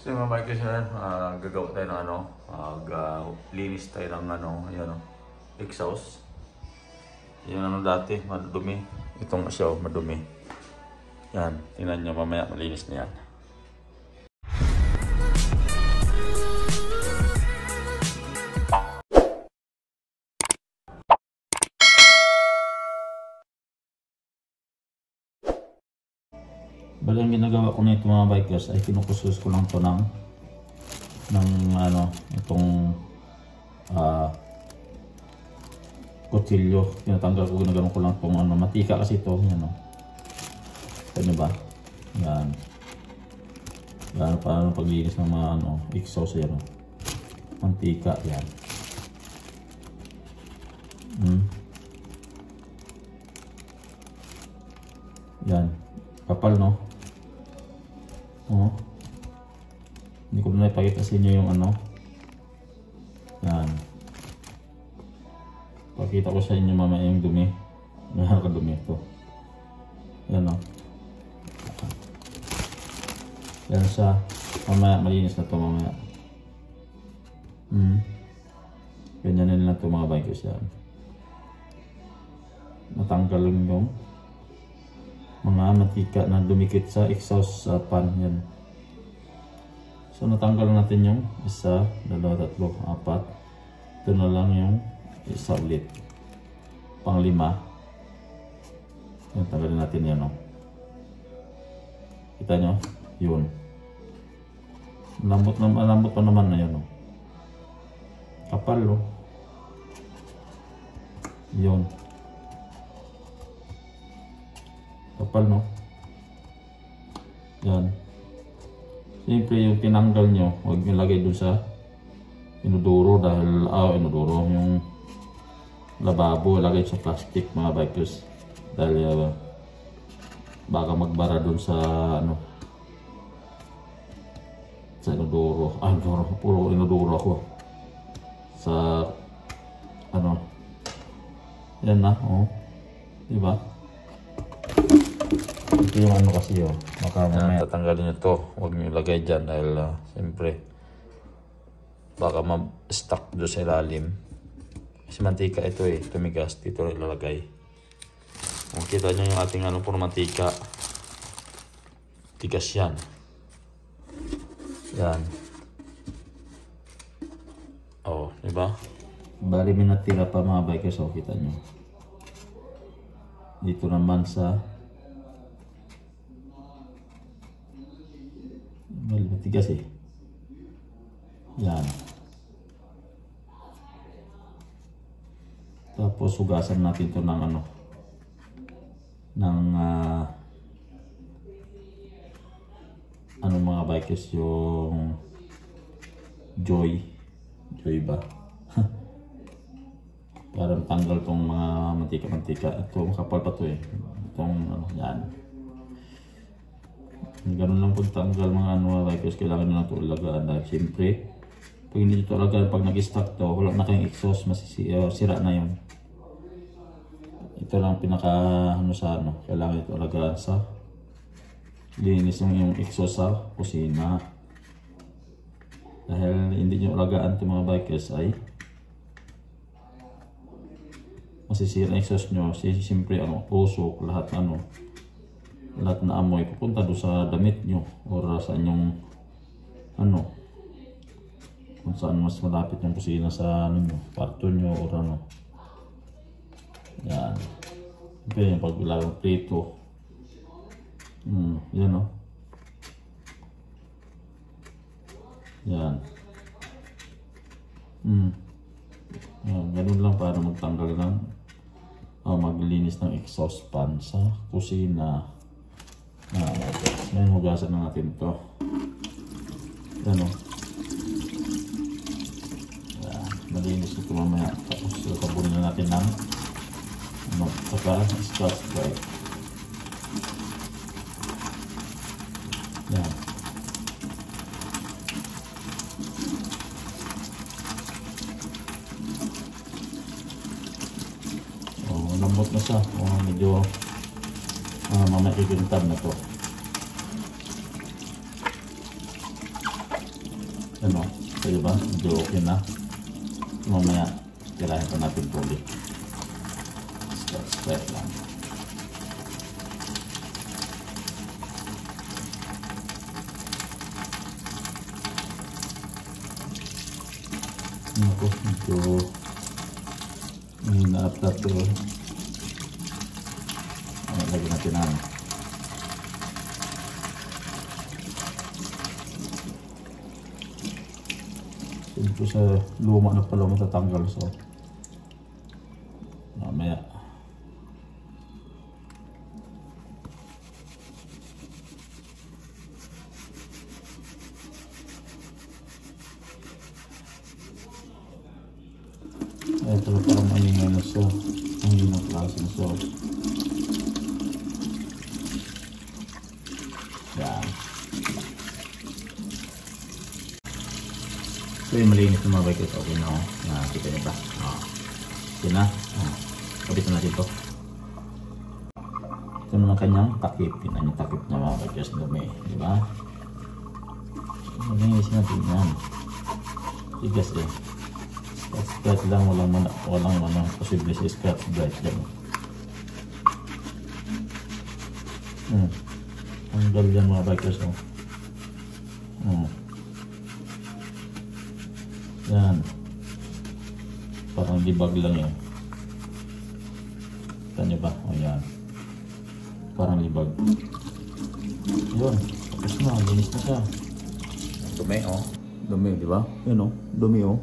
So mga bikers yan, gagawa tayo ng ano, linis tayo ng ano, ayan o, exhaust. Yan ano dati, madumi. Itong siya madumi. Yan, tingnan nyo mamaya, malinis na yan. Bali ang ginagawa ko na ito mga bikers ay kinukusus ko lang ito ng ano, itong kutsilyo. Tinatanggal ko, ginagano ko lang itong ano, matika kasi ito. Yan o. Ano ba? Yan. Yan, paano paglinis ng mga ano, exhaust yan o. Mantika, yan. Yan. Kapal no? Oh. Hindi ko na ipakita sa inyo yung ano. Yan. Pakita ko sa inyo mamaya yung dumi. Nakakadumi ito. Yan o. Yan siya. Mamaya malinis na ito mamaya. Ganyan na lang ito mga bikers yan. Natanggal yung mga matika na dumikit sa exhaust sa pan. Yan. So natanggal natin yung isa, dalawa, tatlo, apat. Ito na lang yung isa ulit. Pang-5. Yan, tanggalin natin yan o. Kita nyo? Yun. Malambot pa naman na yun o. Kapal o. Yun. Kapal no? Yan. Siyempre yung tinanggal nyo, huwag nyo lagay dun sa inodoro dahil, inodoro, yung lababo, lagay sa plastic mga bikers. Dahil baka magbara dun sa ano, sa inodoro. Puro inodoro ako. Sa ano, yan na, oh. Diba? Ito yung ano kasi yun. Baka mamaya tatanggalin nyo to. Huwag nyo ilagay dyan dahil siyempre baka ma-stuck doon sa ilalim. Kasi mantika ito eh. Tumigas. Dito rin ilalagay. Kung kita nyo yung ating ano puro mantika. Tigas yan. Yan. Oh, diba? Bali may natira pa mga bikers. So kita nyo. Dito naman sa matigas eh. Yan. Tapos hugasan natin ito ng ano, ng ano mga bikers, yung Joy ba? Para tanggal tong mga mantika. Ito makapal pa to eh. Itong ano, yan. Ganun lang po tanggal mga ano bikers, kailangan nyo lang ito alagaan dahil siyempre pag hindi ito alagaan, pag nag-stock to, wala na kayong exhaust, sira na yun. Ito lang pinaka ano sa ano, kailangan ito alagaan sa linis yung exhaust sa kusina. Dahil hindi nyo alagaan ito mga bikers ay masisira ang exhaust nyo. Siyempre ano, usok, lahat na amoy pupunta doon sa damit nyo or sa inyong ano, kung saan mas malapit yung kusina sa ano nyo, kwarto nyo or ano. Yan. Okay, yung pagbilang prito. Yan o. Yan. Yan. Ganun lang para magtanggal ng maglinis ng exhaust pan sa kusina. Ngayon hugasan na natin ito. Yan o. Malinis ito mamaya. Tapos sabunin na natin ng Scotch Brite. Yan. Lambot na siya. Medyo mamaya kikintab na to. Ano? So, diba? Medyo okay na. Mamaya, tirahin pa natin ulit. Scratch lang. Ako, medyo mahina at tato. Lagyan natin ang ito sa luma na pala matatanggal, so mamaya ito na parang maningay na siya, hindi na klaseng sauce. Yan. So yung malinis na mga bikers, okay na, oh. Nakita niyo ba? Okay na. Kapitan natin ito. Ito naman kanyang takip. Tingnan yung takip niya mga bikers, dumi. Diba? Malinis natin yan. Tigas eh. Scratch lang, walang posible si scratch bright lang. Tanggal yan mga bikers, oh. Yan. Parang libag lang yun. Kita nyo ba? O yan. Parang libag. Yun. Tapos na. Linis na siya. Dumi, oh. Dumi, di ba? Yun, oh. Dumi, oh.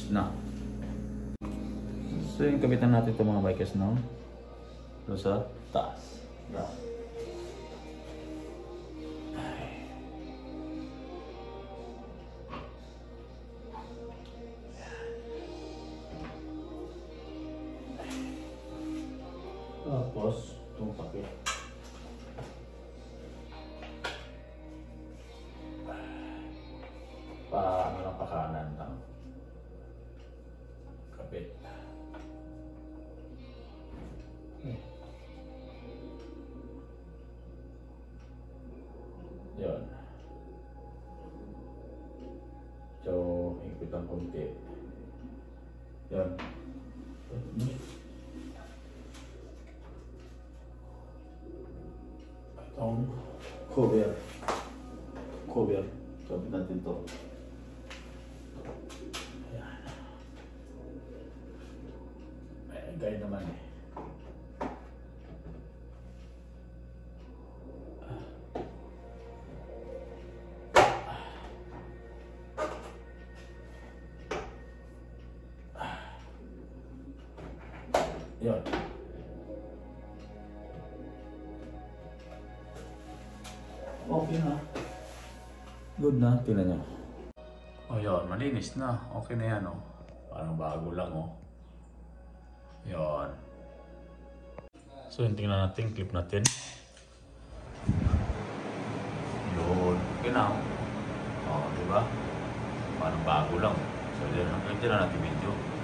Na. So yung kabitan natin ito mga bikers, no? Doon sa taas. Tapos itong pakit. Paano lang pakanan lang. Kapit. Yun. So, higpit ang konti. Yun. Itong cover. Kapit natin to. side naman eh. Yun. Okay na. Good na. Tingnan nyo. O yun, malinis na. Okay na yan, oh. Parang bago lang, oh. Yun. So yung tingnan natin, clip natin. Yun. Okay na, oh. O, diba? Parang bago lang. So, dyan na natin video.